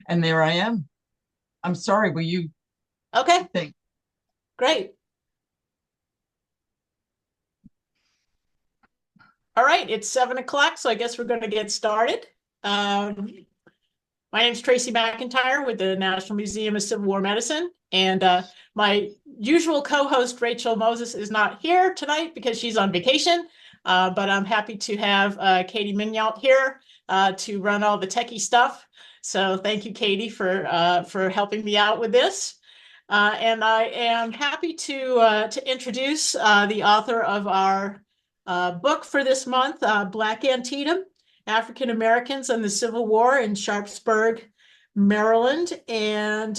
And there I am. I'm sorry, were you Okay, think? great. All right, it's 7 o'clock, so I guess we're going to get started. Um, my name is Tracy McIntyre with the National Museum of Civil War Medicine, and my usual co-host Rachel Moses is not here tonight because she's on vacation. But I'm happy to have Katie Mignalt here to run all the techie stuff. So thank you, Katie, for helping me out with this. And I am happy to introduce the author of our book for this month, Black Antietam, African Americans and the Civil War in Sharpsburg, Maryland. And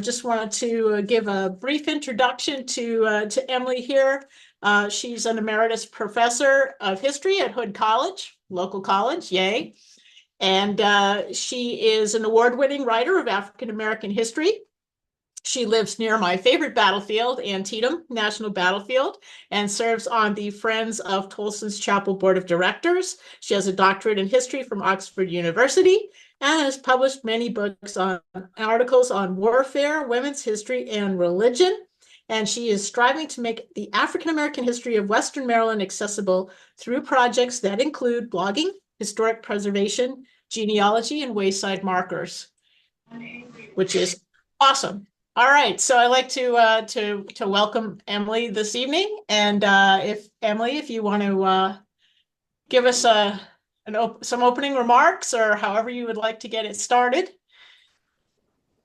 just wanted to give a brief introduction to Emily here. She's an emeritus professor of history at Hood College, local college, yay. And she is an award-winning writer of African American history. She lives near my favorite battlefield, Antietam National Battlefield, and serves on the Friends of Tolson's Chapel Board of Directors. She has a doctorate in history from Oxford University and has published many books on articles on warfare, women's history, and religion. And she is striving to make the African American history of Western Maryland accessible through projects that include blogging, historic preservation, genealogy, and wayside markers, which is awesome. All right, so I'd like to welcome Emily this evening, and if Emily, if you want to give us some opening remarks, or however you would like to get it started.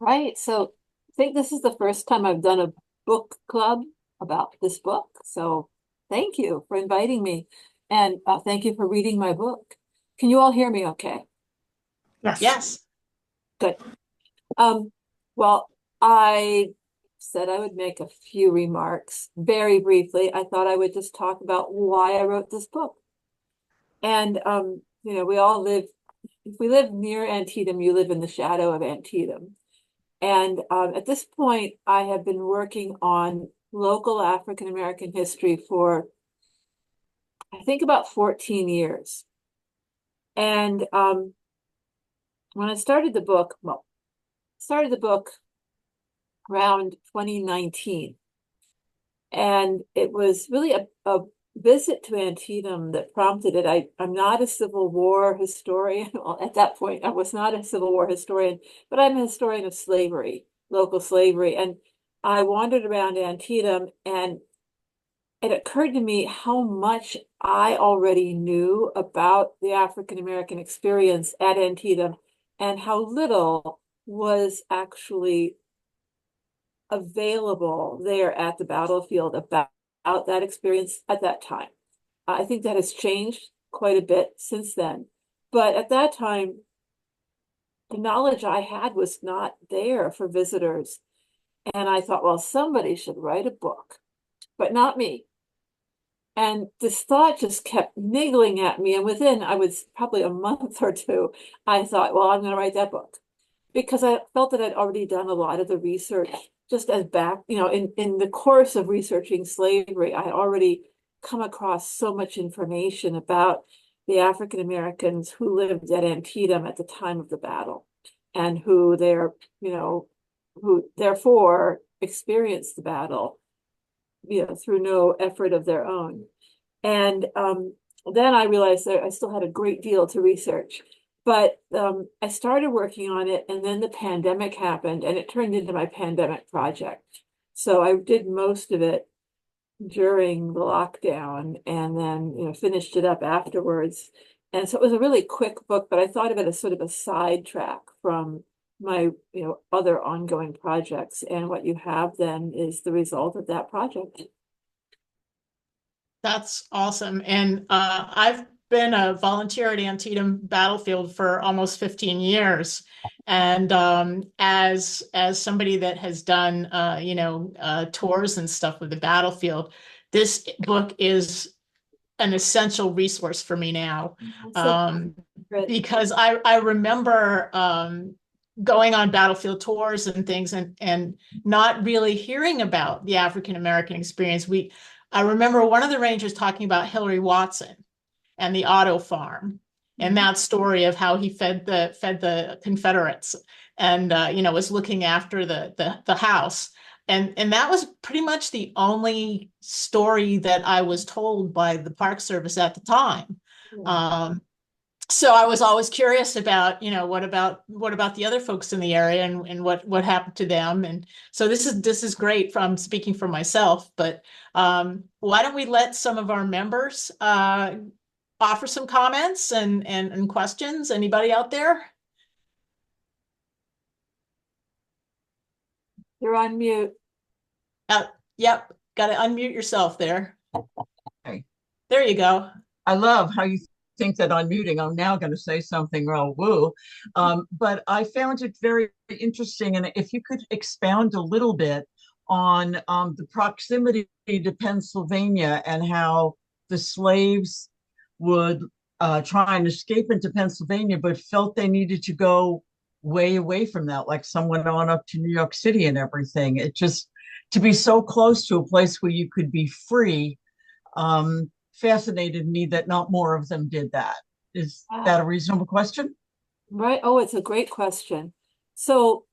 Right. So I think this is the first time I've done a book club about this book. So thank you for inviting me. And thank you for reading my book. Can you all hear me okay? Yes. Good. Um, well, I said I would make a few remarks very briefly. I thought I would just talk about why I wrote this book. And we all live, if we live near Antietam, you live in the shadow of Antietam. And at this point, I have been working on local African American history for, I think, about 14 years. And when I started the book, around 2019. And it was really a visit to Antietam that prompted it. I'm not a Civil War historian. Well, at that point, I was not a Civil War historian, but I'm a historian of slavery, local slavery. And I wandered around Antietam, and it occurred to me how much I already knew about the African American experience at Antietam and how little was actually available there at the battlefield about that experience at that time. I think that has changed quite a bit since then. But at that time, the knowledge I had was not there for visitors. And I thought, well, somebody should write a book, but not me. And this thought just kept niggling at me. And within, I was probably a month or two, I thought, well, I'm going to write that book because I felt that I'd already done a lot of the research just as in the course of researching slavery, I had already come across so much information about the African Americans who lived at Antietam at the time of the battle and who who therefore experienced the battle, through no effort of their own. And then I realized that I still had a great deal to research. But I started working on it, and then the pandemic happened, and it turned into my pandemic project. So I did most of it during the lockdown, and then finished it up afterwards. And so it was a really quick book, but I thought of it as sort of a sidetrack from my other ongoing projects. And what you have then is the result of that project. That's awesome. And I've been a volunteer at Antietam Battlefield for almost 15 years. And as somebody that has done tours and stuff with the battlefield, this book is an essential resource for me now. So Because I remember going on battlefield tours and things and not really hearing about the African American experience. I remember one of the rangers talking about Hillary Watson and the auto farm. and that story of how he fed the Confederates and was looking after the house. And that was pretty much the only story that I was told by the Park Service at the time. So I was always curious about, what about the other folks in the area and what happened to them. And so this is great from speaking for myself, but why don't we let some of our members offer some comments and questions? Anybody out there? You're on mute. Yep, got to unmute yourself there. Okay. There you go. I love how you think that on muting, I'm now going to say something real woo. But I found it very interesting. And if you could expound a little bit on the proximity to Pennsylvania and how the slaves would try and escape into Pennsylvania, but felt they needed to go way away from that, like some went on up to New York City and everything. It just, to be so close to a place where you could be free, fascinated me that not more of them did that. Is that a reasonable question? Right. Oh, it's a great question. So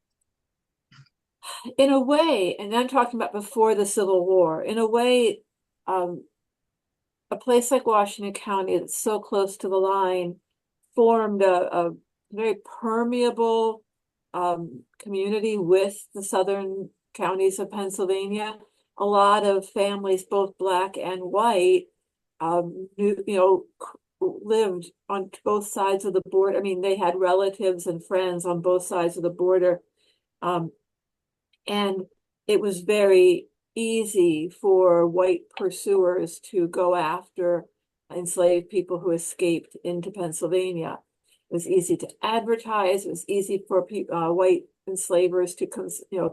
in a way, and I'm talking about before the Civil War, in a way, a place like Washington County that's so close to the line formed a very permeable community with the southern counties of Pennsylvania. A lot of families, both black and white, lived on both sides of the border. I mean, they had relatives and friends on both sides of the border. And it was very easy for white pursuers to go after enslaved people who escaped into Pennsylvania. It was easy to advertise. It was easy for white enslavers to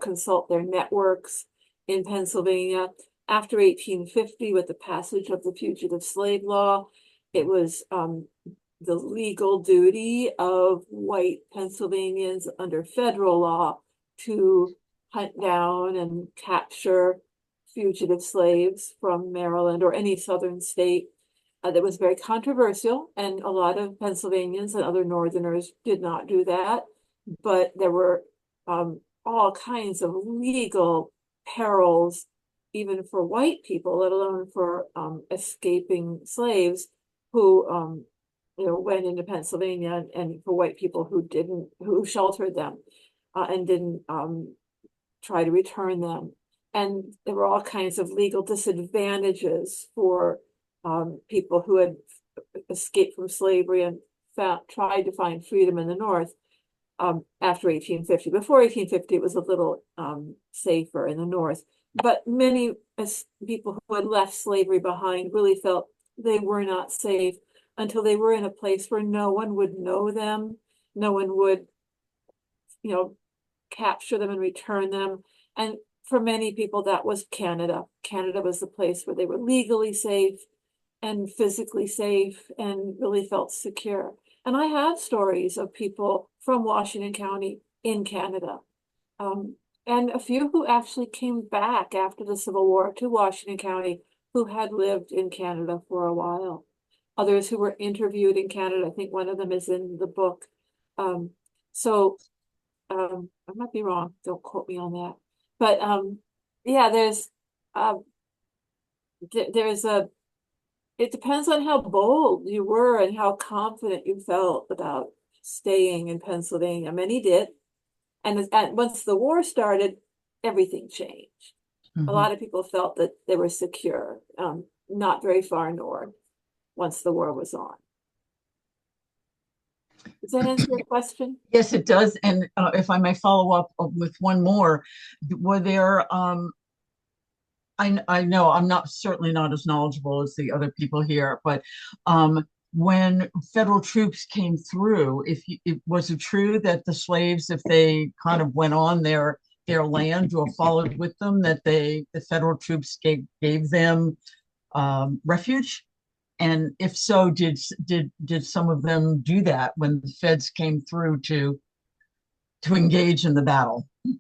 consult their networks in Pennsylvania. After 1850, with the passage of the Fugitive Slave Law, it was the legal duty of white Pennsylvanians under federal law to hunt down and capture fugitive slaves from Maryland or any southern state. That was very controversial, and a lot of Pennsylvanians and other Northerners did not do that. But there were all kinds of legal perils, even for white people, let alone for escaping slaves who went into Pennsylvania, and for white people who sheltered them and didn't try to return them. And there were all kinds of legal disadvantages for people who had escaped from slavery and tried to find freedom in the North after 1850. Before 1850, it was a little safer in the North. But many people who had left slavery behind really felt they were not safe until they were in a place where no one would know them. No one would, capture them and return them. And for many people, that was Canada. Canada was the place where they were legally safe and physically safe and really felt secure. And I have stories of people from Washington County in Canada, and a few who actually came back after the Civil War to Washington County who had lived in Canada for a while. Others who were interviewed in Canada. I think one of them is in the book. I might be wrong. Don't quote me on that. But yeah, it depends on how bold you were and how confident you felt about staying in Pennsylvania. Many did. And once the war started, everything changed. A lot of people felt that they were secure, not very far north, once the war was on. Does that answer your question? Yes, it does. And if I may follow up with one more, were there, I know I'm certainly not as knowledgeable as the other people here, but when federal troops came through, was it true that the slaves, if they kind of went on their land or followed with them, that the federal troops gave them refuge? And if so, did some of them do that when the feds came through to engage in the battle? It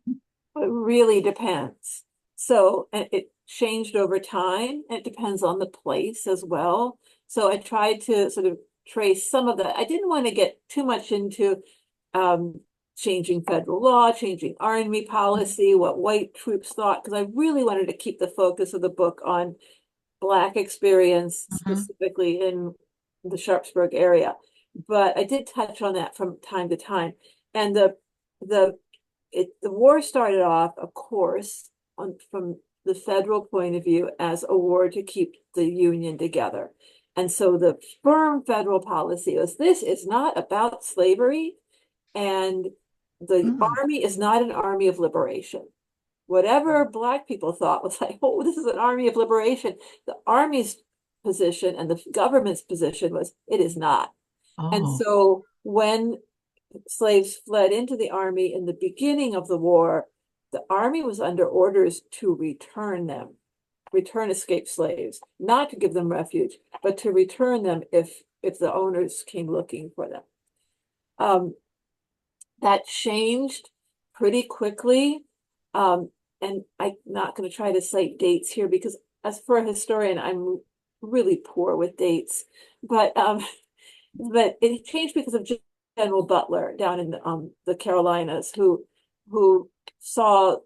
really depends. So it changed over time. It depends on the place as well. So I tried to sort of trace some of that. I didn't want to get too much into changing federal law, changing army policy, what white troops thought, because I really wanted to keep the focus of the book on Black experience, Mhm. specifically in the Sharpsburg area. But I did touch on that from time to time. And the the war started off, of course, from the federal point of view as a war to keep the Union together. And so the firm federal policy was this is not about slavery, and the Mm. army is not an army of liberation. Whatever Black people thought was like, oh, this is an army of liberation. The army's position and the government's position was it is not. And Oh. so when slaves fled into the army in the beginning of the war, the army was under orders to return them, return escaped slaves, not to give them refuge, but to return them if the owners came looking for them. That changed pretty quickly. And I'm not going to try to cite dates here because as for a historian, I'm really poor with dates. But it changed because of General Butler down in the Carolinas, who saw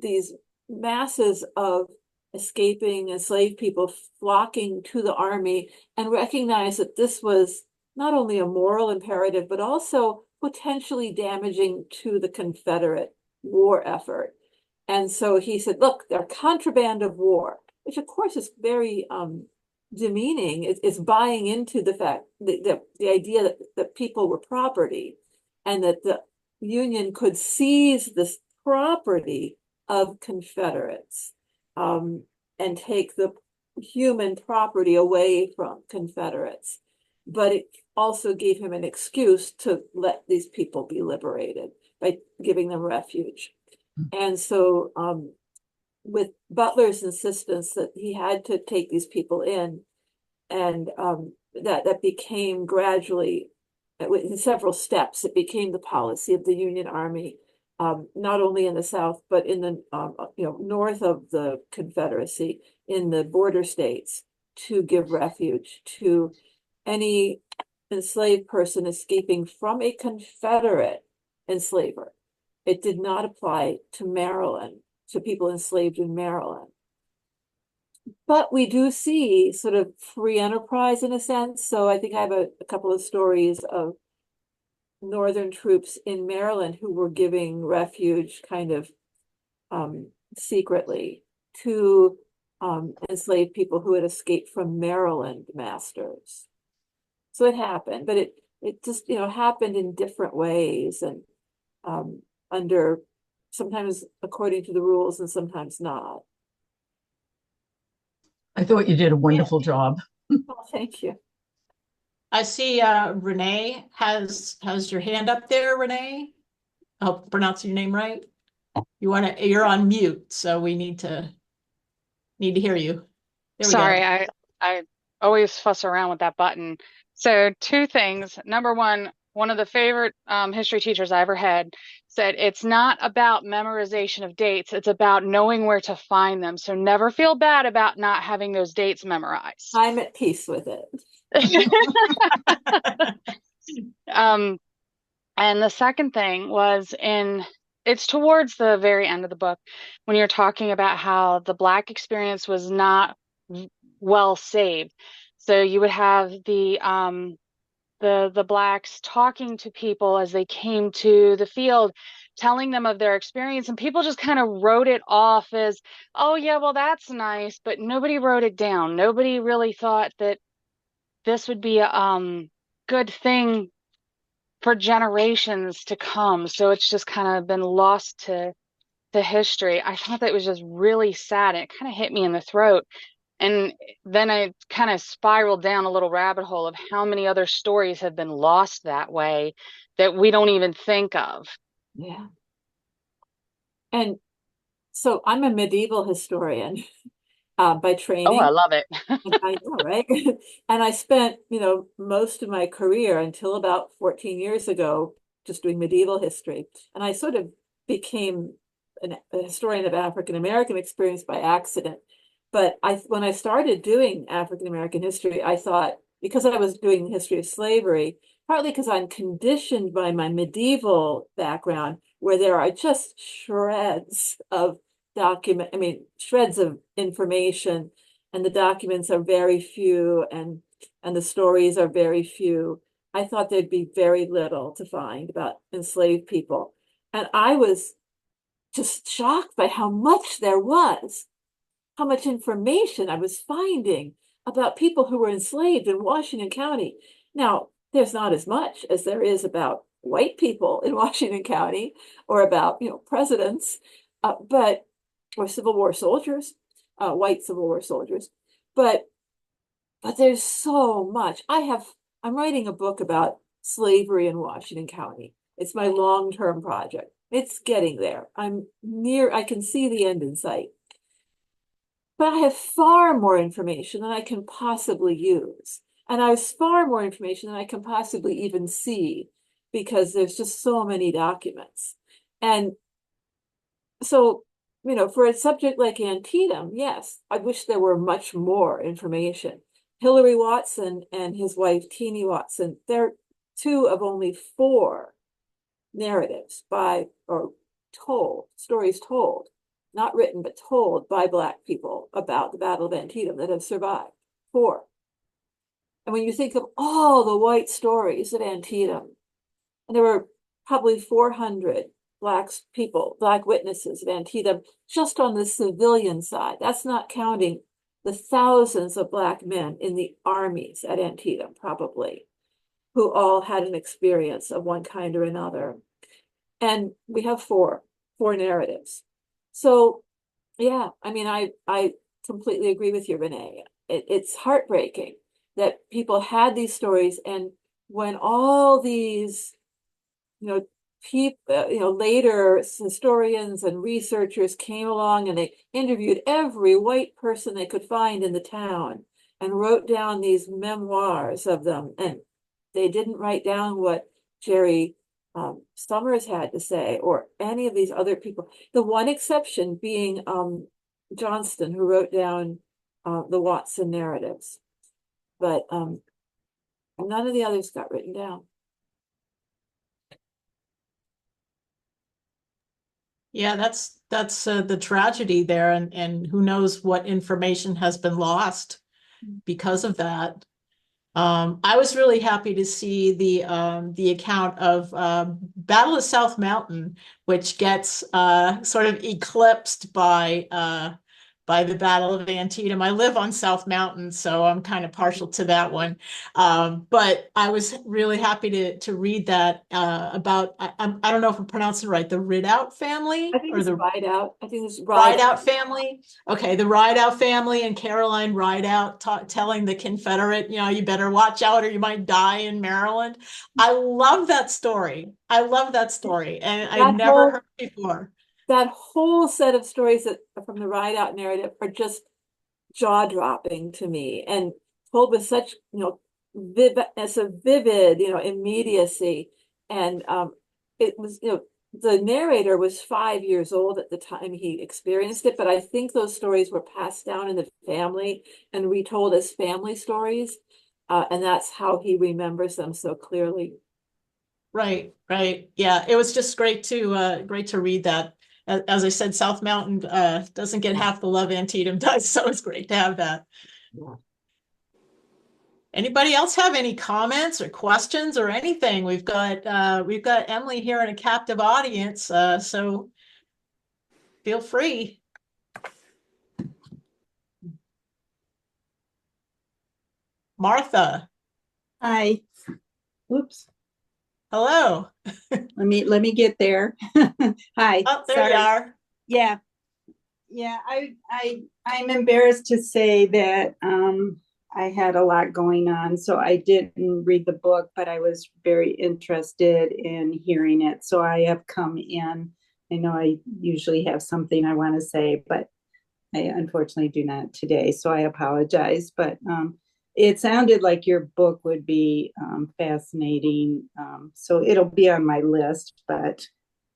these masses of escaping enslaved people flocking to the army and recognized that this was not only a moral imperative, but also potentially damaging to the Confederate war effort. And so he said, look, they're contraband of war, which of course is very demeaning. It's buying into the fact that the idea that people were property and that the Union could seize this property of Confederates and take the human property away from Confederates. But it also gave him an excuse to let these people be liberated by giving them refuge. And so with Butler's insistence that he had to take these people in, and that became gradually, in several steps, it became the policy of the Union Army, not only in the South, but in the north of the Confederacy, in the border states, to give refuge to any enslaved person escaping from a Confederate enslaver. It did not apply to Maryland, to people enslaved in Maryland. But we do see sort of free enterprise in a sense. So I think I have a couple of stories of Northern troops in Maryland who were giving refuge kind of secretly to enslaved people who had escaped from Maryland masters. So it happened, but it just happened in different ways and under sometimes according to the rules and sometimes not. I thought you did a Yeah. wonderful job. Well, thank you. I see Renee has your hand up there, Renee. I hope I'm pronouncing your name right. You're on mute, so we need to hear you. There we Sorry, go. I always fuss around with that button. So two things. Number one of the favorite history teachers I ever had said it's not about memorization of dates, it's about knowing where to find them. So never feel bad about not having those dates memorized. I'm at peace with it. And the second thing was it's towards the very end of the book when you're talking about how the Black experience was not well saved. So you would have the Blacks talking to people as they came to the field, telling them of their experience, and people just kind of wrote it off as, oh yeah, well that's nice, but nobody wrote it down. Nobody really thought that this would be a good thing for generations to come. So it's just kind of been lost to history. I thought that was just really sad. It kind of hit me in the throat. And then I kind of spiraled down a little rabbit hole of how many other stories have been lost that way that we don't even think of. Yeah. And so I'm a medieval historian by Oh, I training. love it. I know, right? And I spent, most of my career until about 14 years ago just doing medieval history. And I sort of became a historian of African American experience by accident. But when I started doing African American history, I thought because I was doing the history of slavery, partly because I'm conditioned by my medieval background, where there are just shreds of shreds of information, and the documents are very few, and the stories are very few. I thought there'd be very little to find about enslaved people. And I was just shocked by how much there was, how much information I was finding about people who were enslaved in Washington County. Now, there's not as much as there is about white people in Washington County, or about, presidents, but or Civil War soldiers, white Civil War soldiers. But there's so much. I'm writing a book about slavery in Washington County. It's my long-term project. It's getting there. I can see the end in sight. But I have far more information than I can possibly use. And I have far more information than I can possibly even see, because there's just so many documents. And so, for a subject like Antietam, yes, I wish there were much more information. Hillary Watson and his wife, Teenie Watson, they're two of only four narratives stories told, not written, but told by Black people about the Battle of Antietam that have survived. Four. And when you think of all the white stories at Antietam, and there were probably 400 Black witnesses at Antietam, just on the civilian side. That's not counting the thousands of Black men in the armies at Antietam, probably, who all had an experience of one kind or another. And we have four narratives. So, yeah, I completely agree with you, Renee. It's heartbreaking that people had these stories, and when all these, later historians and researchers came along, and they interviewed every white person they could find in the town and wrote down these memoirs of them, and they didn't write down what Jerry Summers had to say, or any of these other people. The one exception being Johnston, who wrote down the Watson narratives, but none of the others got written down. Yeah, that's the tragedy there, and who knows what information has been lost because of that. I was really happy to see the account of Battle of South Mountain, which gets sort of eclipsed by the Battle of Antietam. I live on South Mountain, so I'm kind of partial to that one. But I was really happy to read that about, I don't know if I'm pronouncing it right, the Rideout family? I think Or it's the Rideout. I think it's Rideout family. Okay, the Rideout family and Caroline Rideout telling the Confederate, you better watch out or you might die in Maryland. I love that story. I love that story, and I'd never heard before. That whole set of stories from the Rideout narrative are just jaw-dropping to me, and told with such, vivid, immediacy. And it was, the narrator was 5 years old at the time he experienced it, but I think those stories were passed down in the family and retold as family stories, and that's how he remembers them so clearly. Right. Yeah, it was just great to read that. As I said, South Mountain doesn't get half the love Antietam does, so it's great to have that. Yeah. Anybody else have any comments or questions or anything? We've got Emily here in a captive audience, so feel free. Martha. Hi. Oops. Hello. Let me get there. Hi. Oh, there Sorry. you are. Yeah. I'm embarrassed to say that I had a lot going on, so I didn't read the book, but I was very interested in hearing it. So I have come in. I know I usually have something I want to say, but I unfortunately do not today. So I apologize. But it sounded like your book would be fascinating. So it'll be on my list, but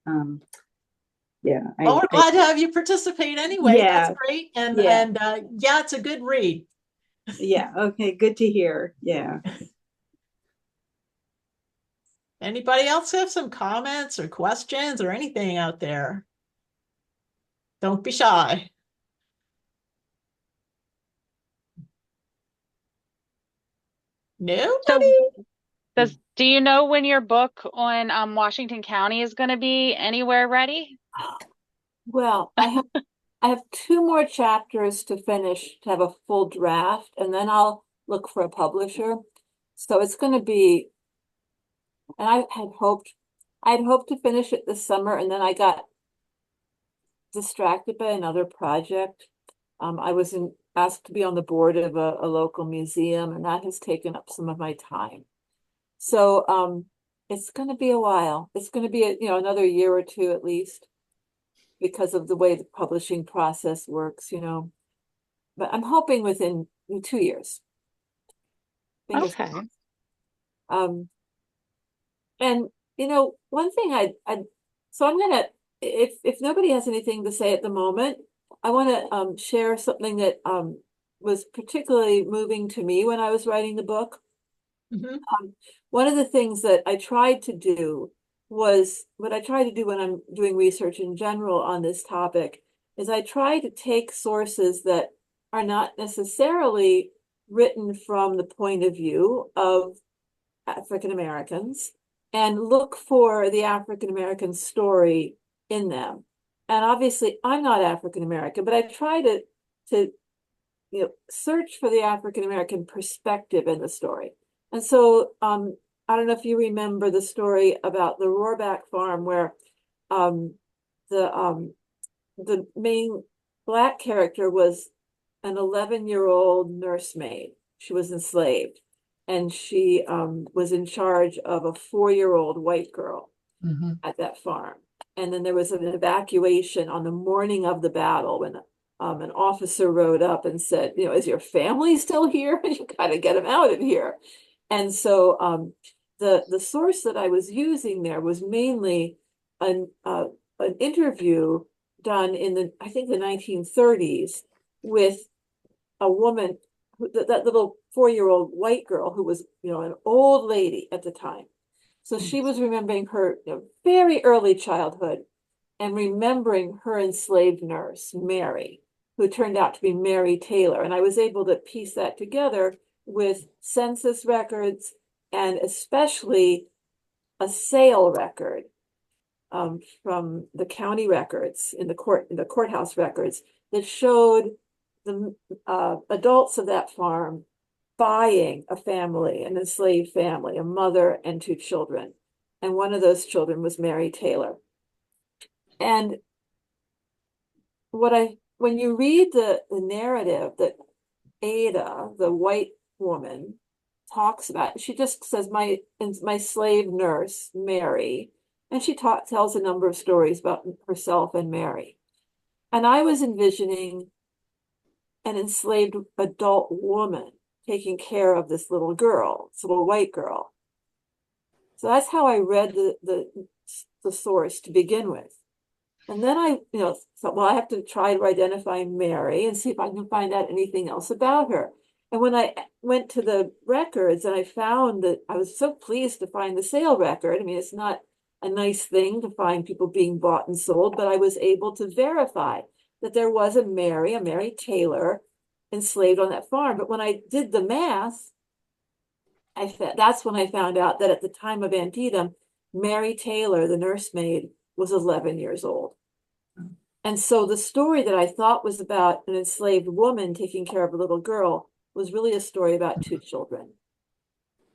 yeah. We're glad to have you participate anyway. Yeah, That's great. And yeah. yeah, it's a good read. Yeah, okay, good to hear. Yeah. Anybody else have some comments or questions or anything out there? Don't be shy. So Nobody? do you know when your book on Washington County is going to be anywhere ready? Well, I have two more chapters to finish to have a full draft, and then I'll look for a publisher. So it's going to be, and I'd hoped to finish it this summer, and then I got distracted by another project. I was asked to be on the board of a local museum, and that has taken up some of my time. So it's going to be a while. It's going to be another year or two at least because of the way the publishing process works. But I'm hoping within 2 years. Fingers Okay. crossed. Um, and one thing so I'm gonna, if nobody has anything to say at the moment, I want to share something that was particularly moving to me when I was writing the book. Mhm. One of the things that I tried to do was what I try to do when I'm doing research in general on this topic is I try to take sources that are not necessarily written from the point of view of African Americans and look for the African American story in them. And obviously, I'm not African American, but I try to search for the African American perspective in the story. And so I don't know if you remember the story about the Rohrback farm where um, the um, the main Black character was an 11-year-old nursemaid. She was enslaved, and she was in charge of a 4-year-old white girl Mhm. at that farm. And then there was an evacuation on the morning of the battle when an officer rode up and said, is your family still here? You got to get them out of here. And so the source that I was using there was mainly an interview done in I think the 1930s with a woman, that little 4-year-old white girl who was, an old lady at the time. So she was remembering her very early childhood and remembering her enslaved nurse, Mary, who turned out to be Mary Taylor. And I was able to piece that together with census records and especially a sale record from the county records in the courthouse records that showed the adults of that farm buying a family, an enslaved family, a mother and 2 children. And one of those children was Mary Taylor. And when you read the narrative that Ada, the white woman, talks about, she just says, my slave nurse, Mary, and she tells a number of stories about herself and Mary. And I was envisioning an enslaved adult woman taking care of this little girl, this little white girl. So that's how I read the source to begin with. And then I, thought, well, I have to try to identify Mary and see if I can find out anything else about her. And when I went to the records and I found that I was so pleased to find the sale record. I mean, it's not a nice thing to find people being bought and sold, but I was able to verify that there was a Mary Taylor enslaved on that farm. But when I did the math, that's when I found out that at the time of Antietam, Mary Taylor, the nursemaid, was 11 years old. And so the story that I thought was about an enslaved woman taking care of a little girl was really a story about 2 children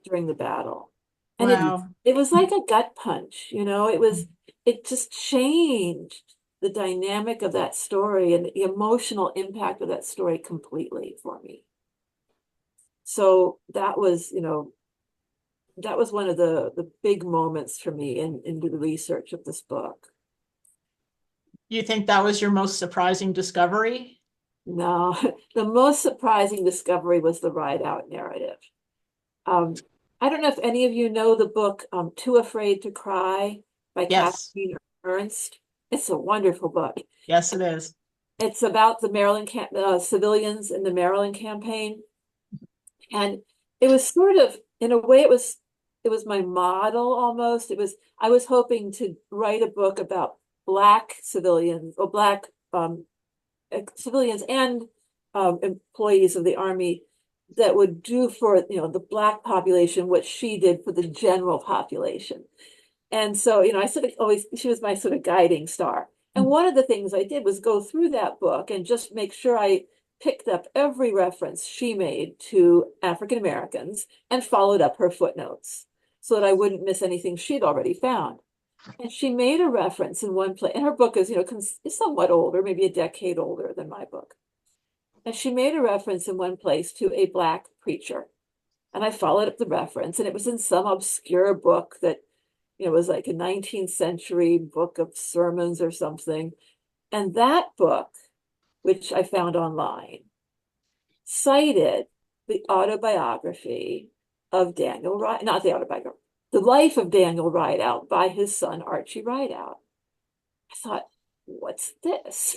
during the battle. And Wow. it was like a gut punch, it just changed the dynamic of that story and the emotional impact of that story completely for me. So that was one of the big moments for me in the research of this book. You think that was your most surprising discovery? No, the most surprising discovery was the ride out narrative. Um, I don't know if any of you know the book Too Afraid to Cry by Yes. Kathleen Ernst. It's a wonderful book. Yes, it is. It's about the Maryland civilians in the Maryland campaign. And it was sort of, in a way, it was my model almost. I was hoping to write a book about Black civilians or Black civilians and employees of the Army that would do for the Black population what she did for the general population. And so, I sort of always, she was my sort of guiding star. And one of the things I did was go through that book and just make sure I picked up every reference she made to African Americans and followed up her footnotes so that I wouldn't miss anything she'd already found. And she made a reference in one place, and her book is, is somewhat older, maybe a decade older than my book. And she made a reference in one place to a Black preacher. And I followed up the reference, and it was in some obscure book that it was like a 19th century book of sermons or something. And that book, which I found online, cited the autobiography of Daniel Rideout, not the autobiography, the life of Daniel Rideout by his son, Archie Rideout. I thought, what's this?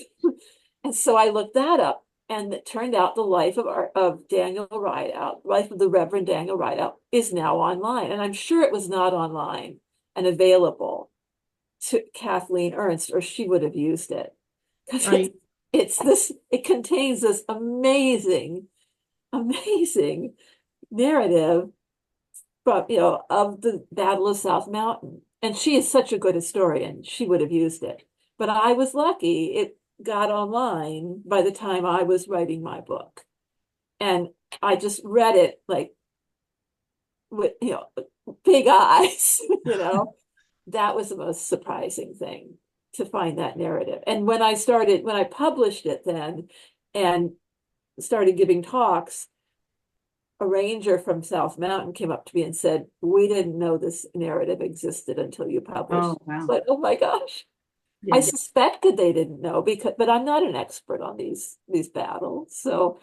And so I looked that up, and it turned out the life of Daniel Rideout, life of the Reverend Daniel Rideout, is now online. And I'm sure it was not online and available to Kathleen Ernst, or she would have used it. Because Right. it contains this amazing narrative from, of the Battle of South Mountain. And she is such a good historian, she would have used it. But I was lucky, it got online by the time I was writing my book. And I just read it like with, big eyes, that was the most surprising thing, to find that narrative. And when I published it then and started giving talks, a ranger from South Mountain came up to me and said, "We didn't know this narrative existed until you published." Oh, wow. But oh my gosh. Yeah. I suspected they didn't know, but I'm not an expert on these battles. So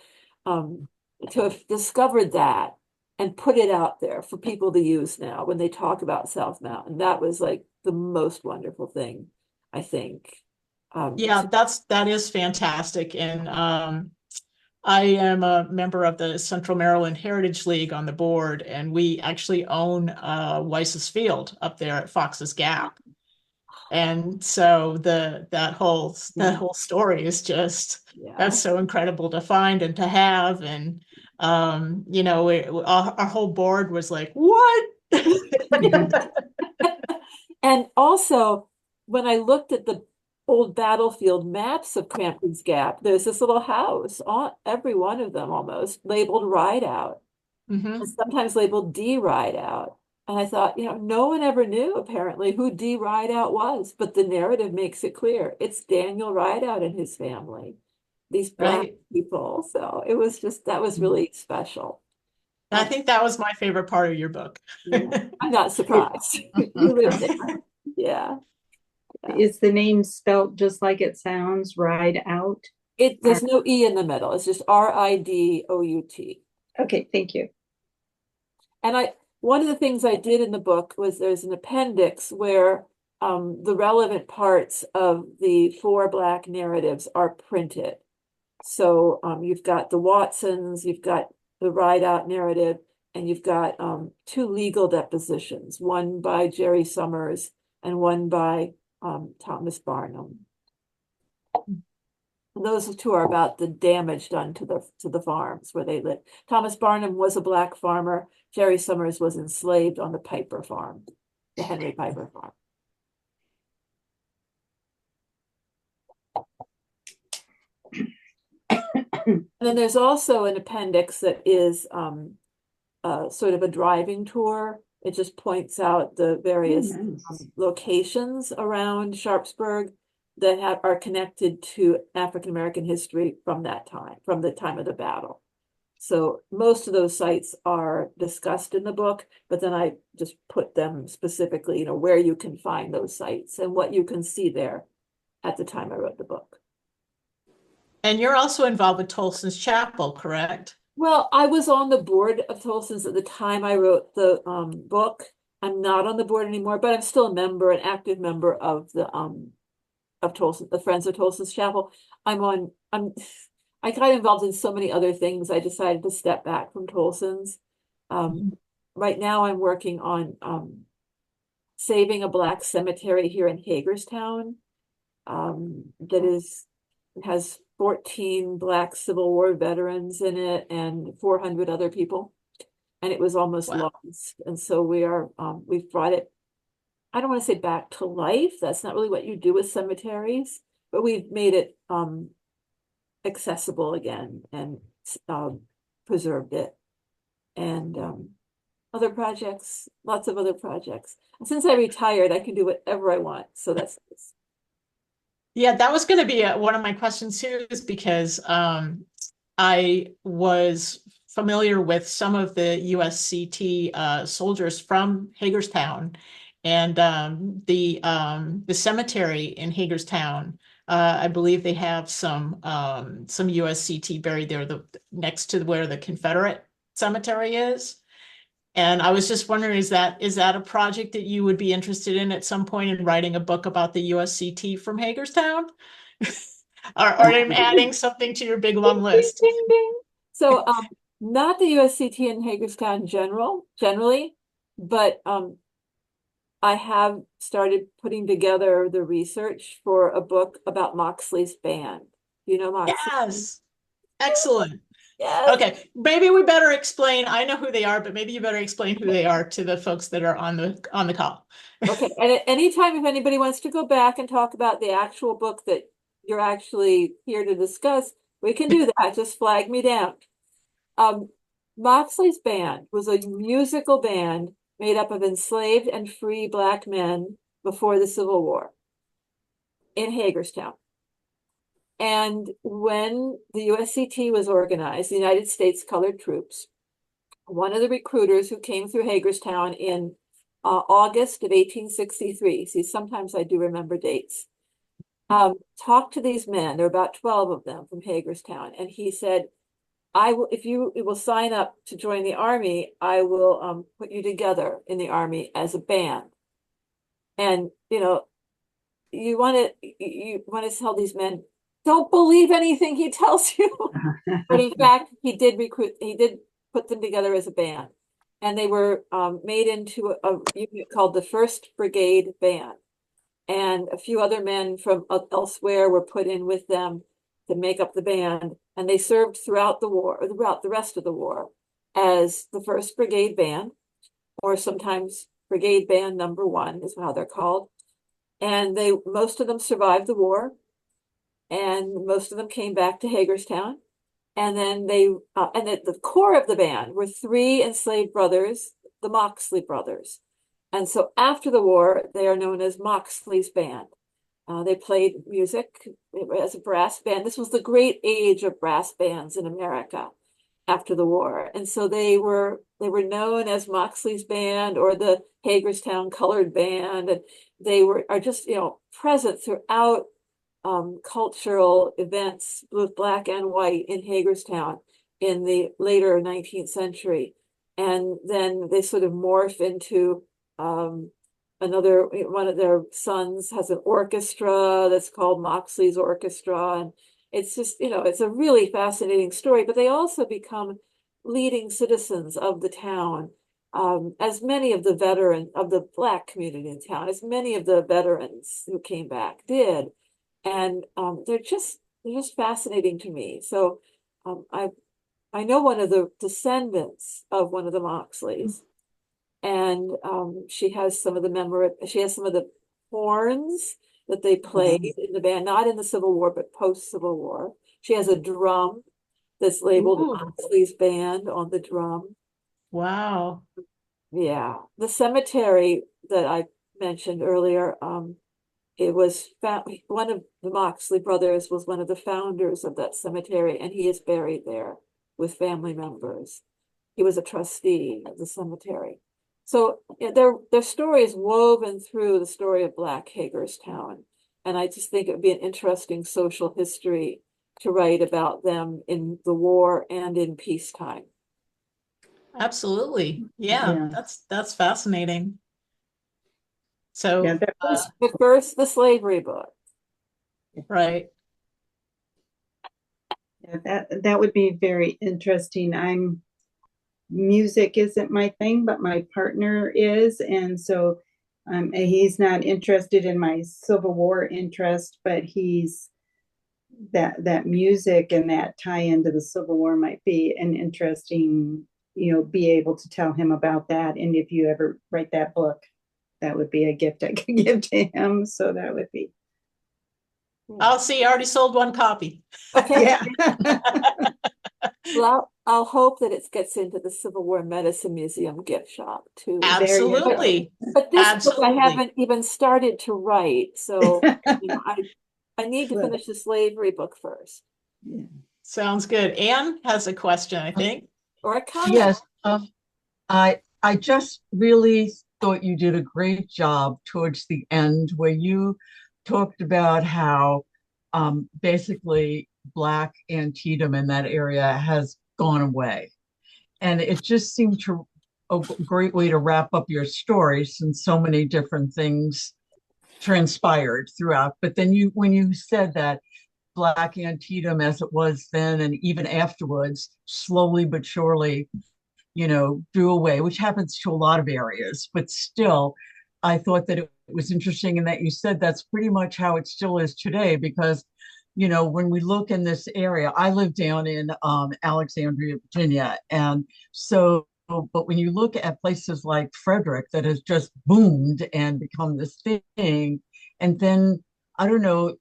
to have discovered that and put it out there for people to use now when they talk about South Mountain, that was like the most wonderful thing, I think. Yeah, that is fantastic. And I am a member of the Central Maryland Heritage League on the board, and we actually own Weiss's Field up there at Fox's Gap. And so that whole story is just, that's so incredible to find and to have. And our whole board was like, what? And also, when I looked at the old battlefield maps of Crampton's Gap, there's this little house on every one of them almost labeled Rideout, Mhm. and sometimes labeled D Rideout. And I thought, no one ever knew apparently who D Rideout was, but the narrative makes it clear. It's Daniel Rideout and his family, these Black Right. people. So it was that was really special. I think that was my favorite part of your book. I'm not surprised. You live there. Yeah. Is the name spelled just like it sounds, Ride Out? There's no E in the middle. It's just Ridout. Okay, thank you. And one of the things I did in the book was there's an appendix where the relevant parts of the 4 Black narratives are printed. So you've got the Watsons, you've got the Rideout narrative, and you've got 2 legal depositions, one by Jerry Summers and one by Thomas Barnum. Those 2 are about the damage done to the farms where they lived. Thomas Barnum was a Black farmer. Jerry Summers was enslaved on the Piper farm, the Henry Piper farm. And then there's also an appendix that is sort of a driving tour. It just points out the various locations around Sharpsburg that are connected to African American history from that time, from the time of the battle. So most of those sites are discussed in the book, but then I just put them specifically, where you can find those sites and what you can see there at the time I wrote the book. And you're also involved with Tolson's Chapel, correct? Well, I was on the board of Tolson's at the time I wrote the book. I'm not on the board anymore, but I'm still a member, an active member of the of Tolson, the Friends of Tolson's Chapel. I got involved in so many other things. I decided to step back from Tolson's. Right now I'm working on saving a Black cemetery here in Hagerstown that has 14 Black Civil War veterans in it and 400 other people. And it was almost Wow. lost. And so we've brought it, I don't want to say back to life. That's not really what you do with cemeteries, but we've made it accessible again and preserved it. And other projects, lots of other projects. Since I retired, I can do whatever I want. So that's nice. Yeah, that was going to be one of my questions too, is because I was familiar with some of the USCT soldiers from Hagerstown, and the cemetery in Hagerstown. I believe they have some USCT buried there, next to where the Confederate cemetery is. And I was just wondering, is that a project that you would be interested in at some point, in writing a book about the USCT from Hagerstown? Or I'm adding something to your big long Ding, ding, list. ding, ding. So not the USCT in Hagerstown generally, but I have started putting together the research for a book about Moxley's band. You know Moxley? Yes. Excellent. Yes. Okay, maybe we better explain. I know who they are, but maybe you better explain who they are to the folks that are on the call. Okay. And at any time, if anybody wants to go back and talk about the actual book that you're actually here to discuss, we can do that. Just flag me down. Um, Moxley's band was a musical band made up of enslaved and free Black men before the Civil War in Hagerstown. And when the USCT was organized, the United States Colored Troops, one of the recruiters who came through Hagerstown in August of 1863, see, sometimes I do remember dates, talked to these men. There were about 12 of them from Hagerstown. And he said, if you will sign up to join the army, I will put you together in the army as a band. And you want to tell these men, don't believe anything he tells you. But in fact, he did put them together as a band. And they were made into a unit called the 1st Brigade Band. And a few other men from elsewhere were put in with them to make up the band. And they served throughout the war, or throughout the rest of the war, as the 1st Brigade Band, or sometimes Brigade Band Number 1 is how they're called. And most of them survived the war, and most of them came back to Hagerstown. And then at the core of the band were 3 enslaved brothers, the Moxley brothers. And so after the war, they are known as Moxley's band. They played music as a brass band. This was the great age of brass bands in America after the war. And so they were known as Moxley's band or the Hagerstown Colored Band. And are just, present throughout cultural events, both black and white, in Hagerstown in the later 19th century. And then they sort of morph into one of their sons has an orchestra that's called Moxley's Orchestra. And it's just, it's a really fascinating story, but they also become leading citizens of the town. As many of the Black community in town, as many of the veterans who came back did. And they're just fascinating to me. So I know one of the descendants of one of the Moxleys, and she has some of the horns that they played in the band, not in the Civil War, but post-Civil War. She has a drum that's labeled Ooh. Moxley's band on the drum. Wow. Yeah. The cemetery that I mentioned earlier, it was one of the Moxley brothers was one of the founders of that cemetery, and he is buried there with family members. He was a trustee of the cemetery. So their story is woven through the story of Black Hagerstown. And I just think it would be an interesting social history to write about them in the war and in peacetime. Absolutely. Yeah, Yeah. that's fascinating. So, Yeah, that was The slavery book. right. That would be very interesting. Music isn't my thing, but my partner is, and so he's not interested in my Civil War interest, but he's that music and that tie into the Civil War might be an interesting, be able to tell him about that. And if you ever write that book, that would be a gift I could give to him. So that would be, I'll see. I already sold one copy. Okay. yeah. Well, I'll hope that it gets into the Civil War Medicine Museum gift shop too. There you go. Absolutely. But this book I Absolutely. haven't even started to write, so I need to Well, finish the slavery book first, yeah. Sounds good. Anne has a question, I think. or a comment. Yes, I just really thought you did a great job towards the end where you talked about how basically Black Antietam in that area has gone away. And it just seemed to a great way to wrap up your story since so many different things transpired throughout. But then when you said that Black Antietam as it was then and even afterwards, slowly but surely, drew away, which happens to a lot of areas, but still, I thought that it was interesting and that you said that's pretty much how it still is today because when we look in this area, I live down in Alexandria, Virginia. And so, but when you look at places like Frederick that has just boomed and become this thing, and then, I don't know,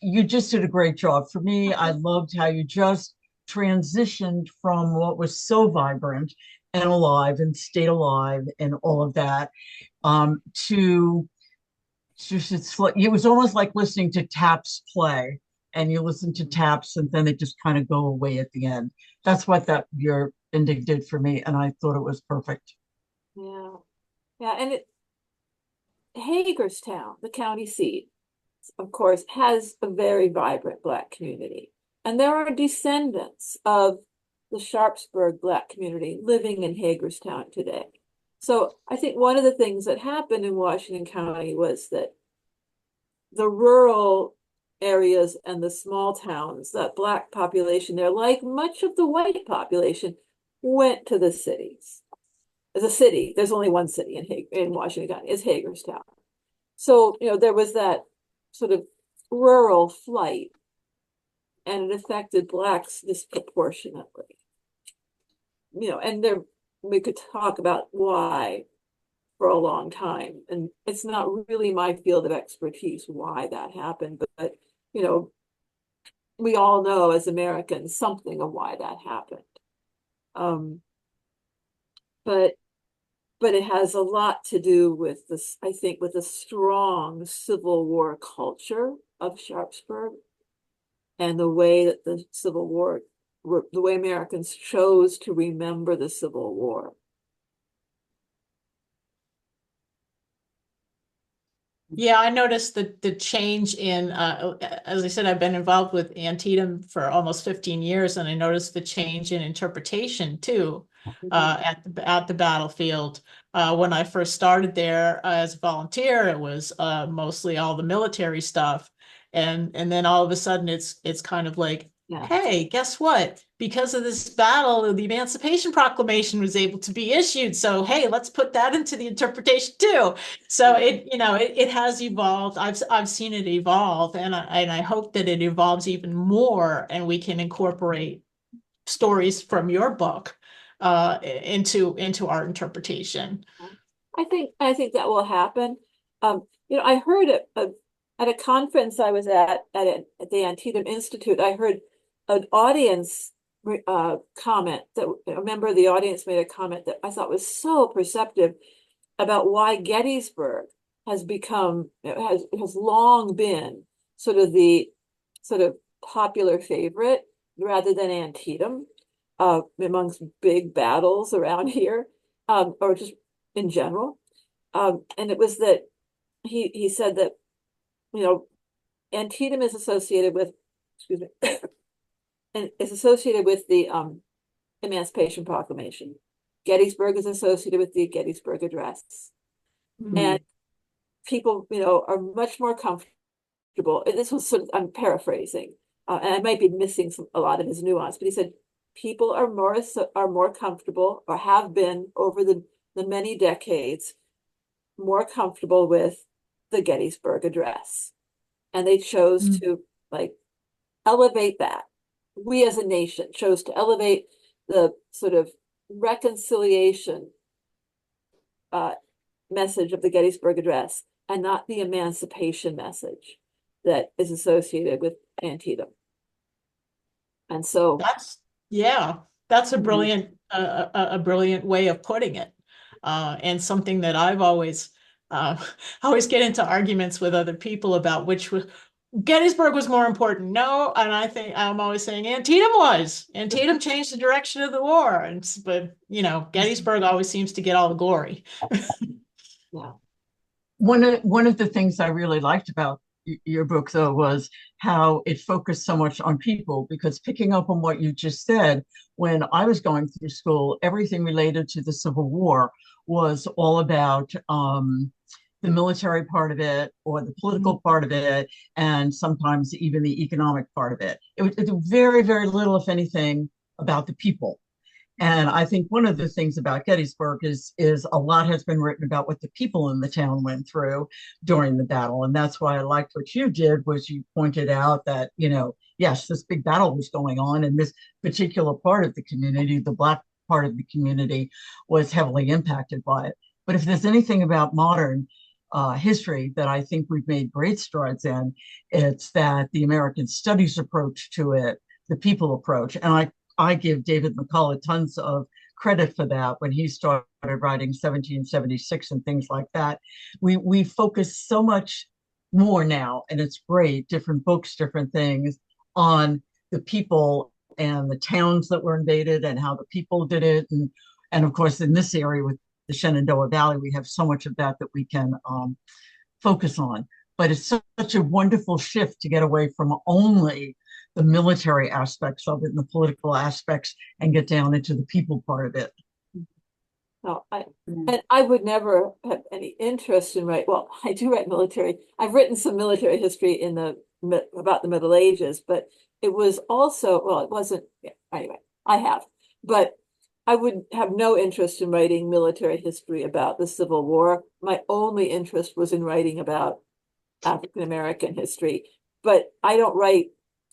you just did a great job. For me, I loved how you just transitioned from what was so vibrant and alive and stayed alive and all of that to just it was almost like listening to taps play and you listen to taps and then they just kind of go away at the end. That's what that your ending did for me and I thought it was perfect. Yeah, yeah, and Hagerstown, the county seat, of course, has a very vibrant Black community. And there are descendants of the Sharpsburg Black community living in Hagerstown today. So I think one of the things that happened in Washington County was that the rural areas and the small towns, that Black population there, like much of the white population, went to the cities. As a city, there's only one city in Washington County, is Hagerstown. So, there was that sort of rural flight, and it affected Blacks disproportionately. And we could talk about why for a long time, and it's not really my field of expertise why that happened, but we all know as Americans something of why that happened. But it has a lot to do with this, I think, with a strong Civil War culture of Sharpsburg and the way that the Civil War, the way Americans chose to remember the Civil War. Yeah, I noticed the change in, as I said, I've been involved with Antietam for almost 15 years, and I noticed the change in interpretation too at the battlefield. When I first started there as a volunteer, it was mostly all the military stuff, and then all of a sudden it's kind of like, Yeah. hey, guess what? Because of this battle, the Emancipation Proclamation was able to be issued. So hey, let's put that into the interpretation too. So it has evolved. I've seen it evolve, and I hope that it evolves even more, and we can incorporate stories from your book into our interpretation. I think that will happen. I heard at a conference I was at the Antietam Institute. I heard an audience comment that a member of the audience made a comment that I thought was so perceptive about why Gettysburg has long been sort of the popular favorite rather than Antietam amongst big battles around here, or just in general. And it was that he said that Antietam is associated with, excuse me, and is associated with the Emancipation Proclamation. Gettysburg is associated with the Gettysburg Address. Mm-hmm. And people, are much more comfortable. This was I'm paraphrasing, and I might be missing a lot of his nuance, but he said people are more comfortable, or have been over the many decades, more comfortable with the Gettysburg Address, and they chose Mm. to like elevate that. We as a nation chose to elevate the sort of reconciliation uh, message of the Gettysburg Address, and not the emancipation message that is associated with Antietam. And so, That's yeah, that's Mhm. a brilliant way of putting it, and something that I've always always get into arguments with other people about which was Gettysburg was more important. No, and I think I'm always saying Antietam was. Antietam changed the direction of the war, but Gettysburg always seems to get all the glory. Yeah. One of the things I really liked about your book, though, was how it focused so much on people. Because picking up on what you just said, when I was going through school, everything related to the Civil War was all about the military part of it, or the political part of it, and sometimes even the economic part of it. It was very, very little, if anything, about the people. And I think one of the things about Gettysburg is a lot has been written about what the people in the town went through during the battle. And that's why I liked what you did, was you pointed out that, yes, this big battle was going on, and this particular part of the community, the Black part of the community, was heavily impacted by it. But if there's anything about modern history that I think we've made great strides in, it's that the American Studies approach to it, the people approach. And I give David McCullough tons of credit for that when he started writing 1776 and things like that. We focus so much more now, and it's great, different books, different things, on the people and the towns that were invaded and how the people did it. And of course, in this area with the Shenandoah Valley, we have so much of that we can focus on. But it's such a wonderful shift to get away from only the military aspects of it and the political aspects, and get down into the people part of it. No, and I would never have any interest in write. Well, I do write military. I've written some military history about the Middle Ages, but it was also, well, it wasn't, yeah, anyway, I have, but I would have no interest in writing military history about the Civil War. My only interest was in writing about African American history, but I don't write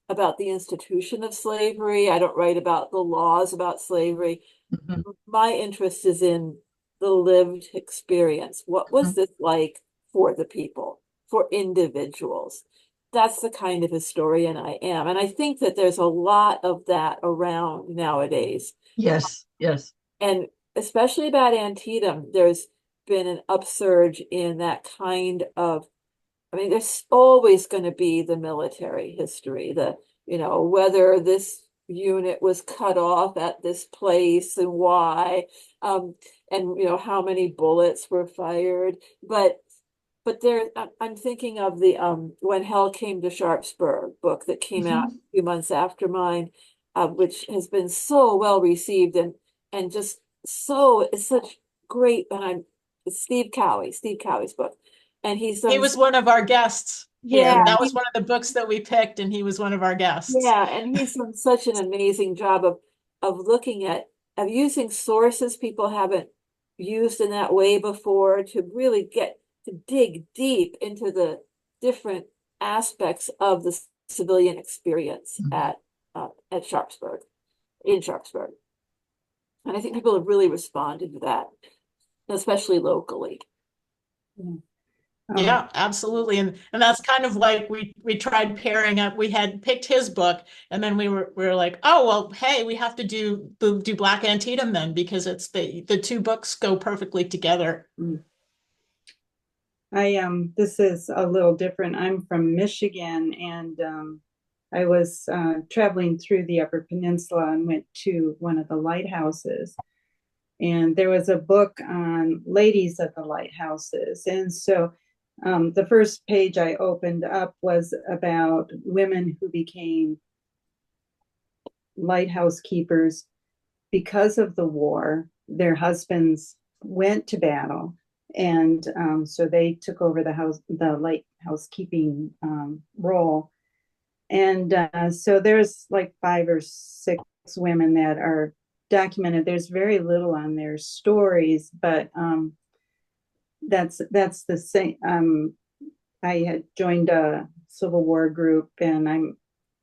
about the institution of slavery. I don't write about the laws about slavery. Mm-hmm. My interest is in the lived experience. What was this like for the people, for individuals? That's the kind of historian I am. And I think that there's a lot of that around nowadays. Yes, yes. And especially about Antietam, there's been an upsurge in that kind of, I mean, there's always going to be the military history, whether this unit was cut off at this place and why, and how many bullets were fired. But I'm thinking of the When Hell Came to Sharpsburg book that came out Mm-hmm. a few months after mine, which has been so well received, and just it's such great. And it's Steve Cowie's book, and he's He done. was one of our guests here. Yeah, That was one of the books that we picked, and he was one of our guests. yeah, and he's done such an amazing job of looking at of using sources people haven't used in that way before, to really get to dig deep into the different aspects of the civilian experience Mm-hmm. at Sharpsburg, in Sharpsburg. And I think people have really responded to that, especially locally. Yeah, absolutely. And that's kind of like we tried pairing up. We had picked his book, and then we were like, oh well, hey, we have to do Black Antietam then, because it's the two books go perfectly together. This is a little different. I'm from Michigan, and I was traveling through the Upper Peninsula and went to one of the lighthouses. And there was a book on ladies at the lighthouses. And so the first page I opened up was about women who became lighthouse keepers because of the war. Their husbands went to battle, and so they took over the lighthouse keeping role. And so there's like 5 or 6 women that are documented. There's very little on their stories, but that's the same. I had joined a Civil War group, and I'm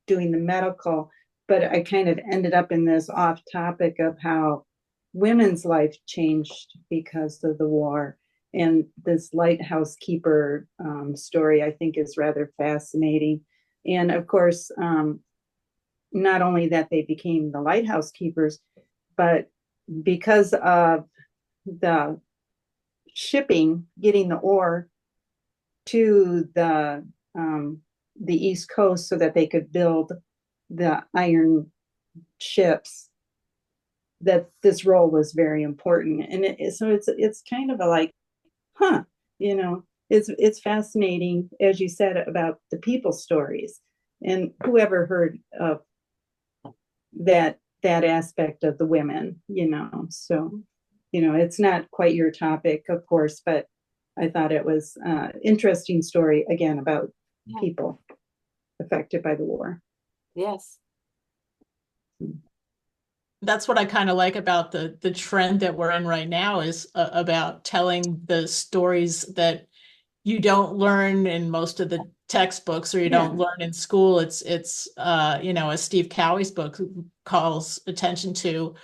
doing the medical, but I kind of ended up in this off topic of how women's life changed because of the war. And this lighthouse keeper story, I think, is rather fascinating. And of course, not only that they became the lighthouse keepers, but because of the shipping, getting the ore to the East Coast so that they could build the iron ships, that this role was very important. And so it's kind of a like, huh, it's fascinating, as you said, about the people stories. And whoever heard of that aspect of the women, so it's not quite your topic, of course, but I thought it was interesting story again about people affected by the war. Yes. That's what I kind of like about the trend that we're in right now is about telling the stories that you don't learn in most of the textbooks, or you don't learn in school. It's as Steve Cowie's book calls attention to,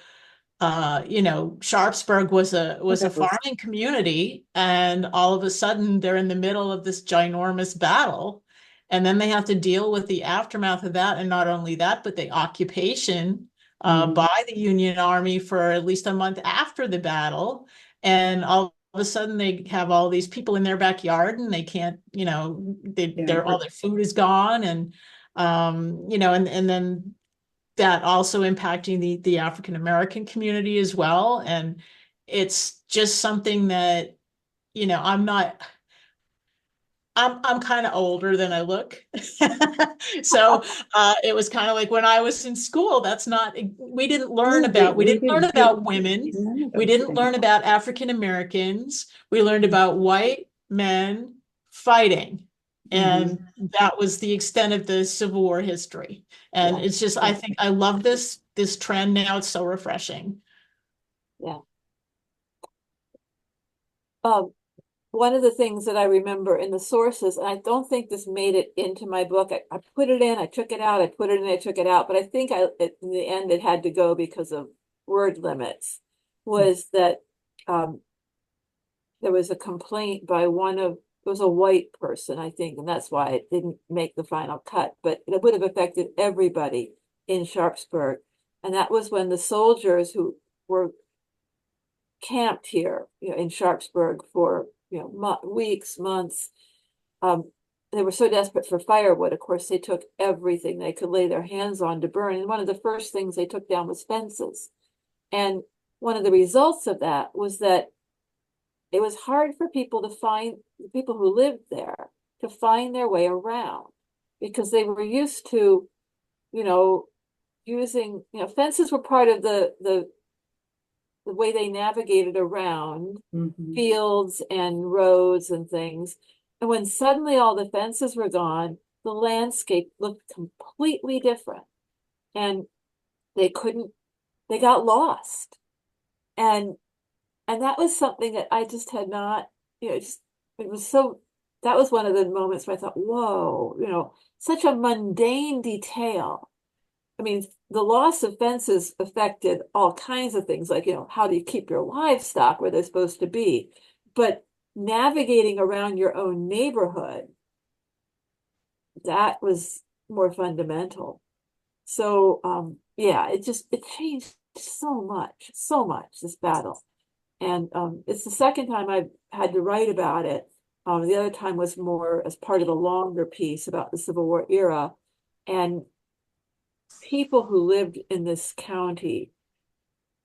Sharpsburg was a farming community, and all of a sudden they're in the middle of this ginormous battle, and then they have to deal with the aftermath of that, and not only that, but the occupation by the Union Army for at least a month after the battle, and all of a sudden they have all these people in their backyard, and they can't, all their food is gone, and and then that also impacting the African American community as well. And it's just something that, I'm kind of older than I look. So it was kind of like when I was in school, we didn't learn about women. We didn't learn about African Americans. We learned about white men fighting. And that was the extent of the Civil War history. And it's just, I think I love this trend now. It's so refreshing. Yeah. One of the things that I remember in the sources, and I don't think this made it into my book. I put it in, I took it out, I put it in, I took it out, but I think in the end it had to go because of word limits, was that there was a complaint by it was a white person, I think, and that's why it didn't make the final cut, but it would have affected everybody in Sharpsburg. And that was when the soldiers who were camped here, in Sharpsburg for weeks, months. They were so desperate for firewood. Of course, they took everything they could lay their hands on to burn. And one of the first things they took down was fences. And one of the results of that was that it was hard for people the people who lived there, to find their way around, because they were used to, using, fences were part of the way they navigated around fields and roads and things. And when suddenly all the fences were gone, the landscape looked completely different. And they got lost. And that was something that I just had not, it was so, that was one of the moments where I thought, whoa, such a mundane detail. I mean, the loss of fences affected all kinds of things, like, how do you keep your livestock where they're supposed to be? But navigating around your own neighborhood, that was more fundamental. So, it changed so much, this battle. And it's the second time I've had to write about it. The other time was more as part of a longer piece about the Civil War era. And people who lived in this county,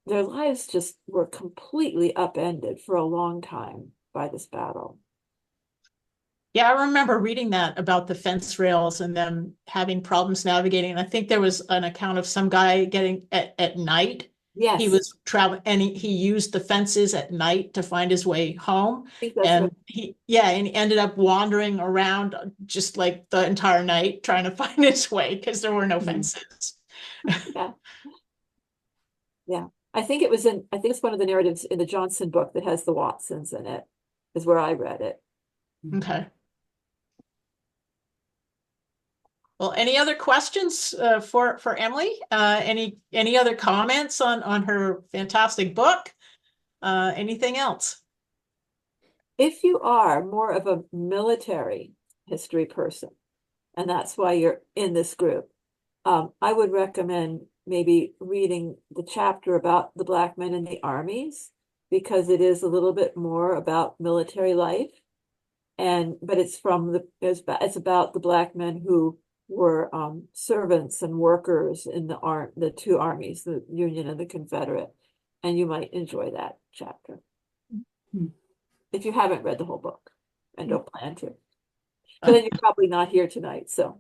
their lives just were completely upended for a long time by this battle. Yeah, I remember reading that about the fence rails and them having problems navigating. And I think there was an account of some guy getting at night Yes, he was traveling, and he used the fences at night to find his way home. I think that's And right. and he ended up wandering around just like the entire night trying to find his way because there were no fences. Yeah. Yeah. I think it's one of the narratives in the Johnson book that has the Watsons in it, is where I read it. Okay. Well, any other questions for Emily? Any other comments on her fantastic book? Anything else? If you are more of a military history person, and that's why you're in this group, I would recommend maybe reading the chapter about the Black men in the armies, because it is a little bit more about military life. But it's about the Black men who were servants and workers in the two armies, the Union and the Confederate. And you might enjoy that chapter if you haven't read the whole book and don't plan to. But then you're probably not here tonight, so.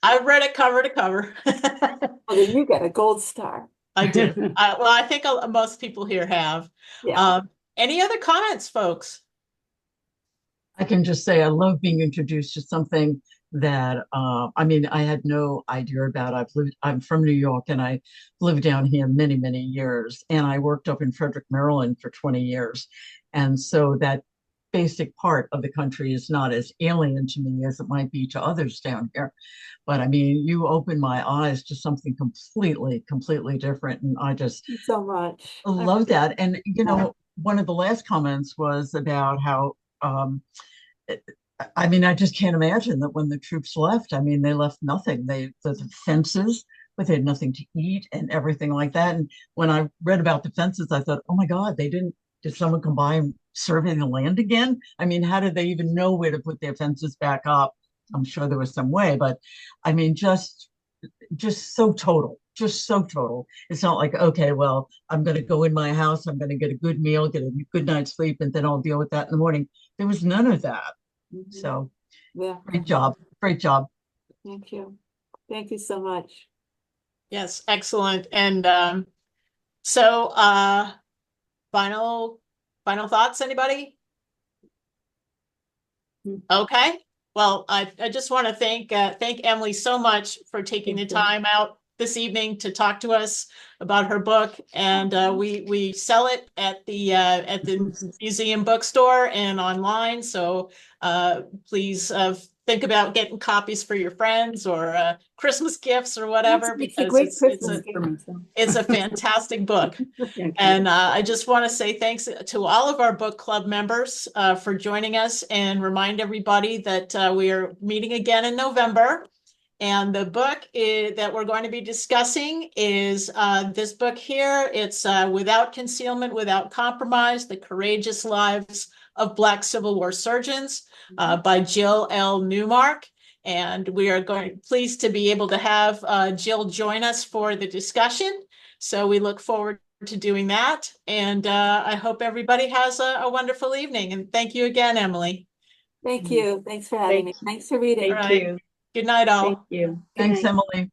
I've read it cover to cover. Well, then you get a gold star. I do. Well, I think most people here have. Yeah. Any other comments, folks? I can just say I love being introduced to something that I mean, I had no idea about. I'm from New York and I lived down here many, many years. And I worked up in Frederick, Maryland for 20 years. And so that basic part of the country is not as alien to me as it might be to others down here. But I mean, you opened my eyes to something completely, completely different. And I just Thank you so much. love that. And, one of the last comments was about how, I mean, I just can't imagine that when the troops left, I mean, they left nothing. The fences, but they had nothing to eat and everything like that. And when I read about the fences, I thought, oh my God, did someone come by and survey the land again? I mean, how did they even know where to put their fences back up? I'm sure there was some way, but I mean, just so total, just so total. It's not like, okay, well, I'm going to go in my house, I'm going to get a good meal, get a good night's sleep, and then I'll deal with that in the morning. There was none of that. So Yeah. great job. Great job. Thank you. Thank you so much. Yes, excellent. And so final thoughts, anybody? Okay. Well, I just want to thank Emily so much for taking the time out this evening to talk to us about her book. And we sell it at the museum bookstore and online. So please think about getting copies for your friends or Christmas gifts or whatever, It's a because great Christmas gift. it's a fantastic book. And I just want to say thanks to all of our book club members for joining us, and remind everybody that we are meeting again in November. And the book that we're going to be discussing is this book here. It's Without Concealment, Without Compromise, The Courageous Lives of Black Civil War Surgeons by Jill L. Newmark. And we are pleased to be able to have Jill join us for the discussion. So we look forward to doing that. And I hope everybody has a wonderful evening. And thank you again, Emily. Thank you. Thanks for having me. Thanks for reading. All right. Good night, all. Thank you. Thanks, Emily.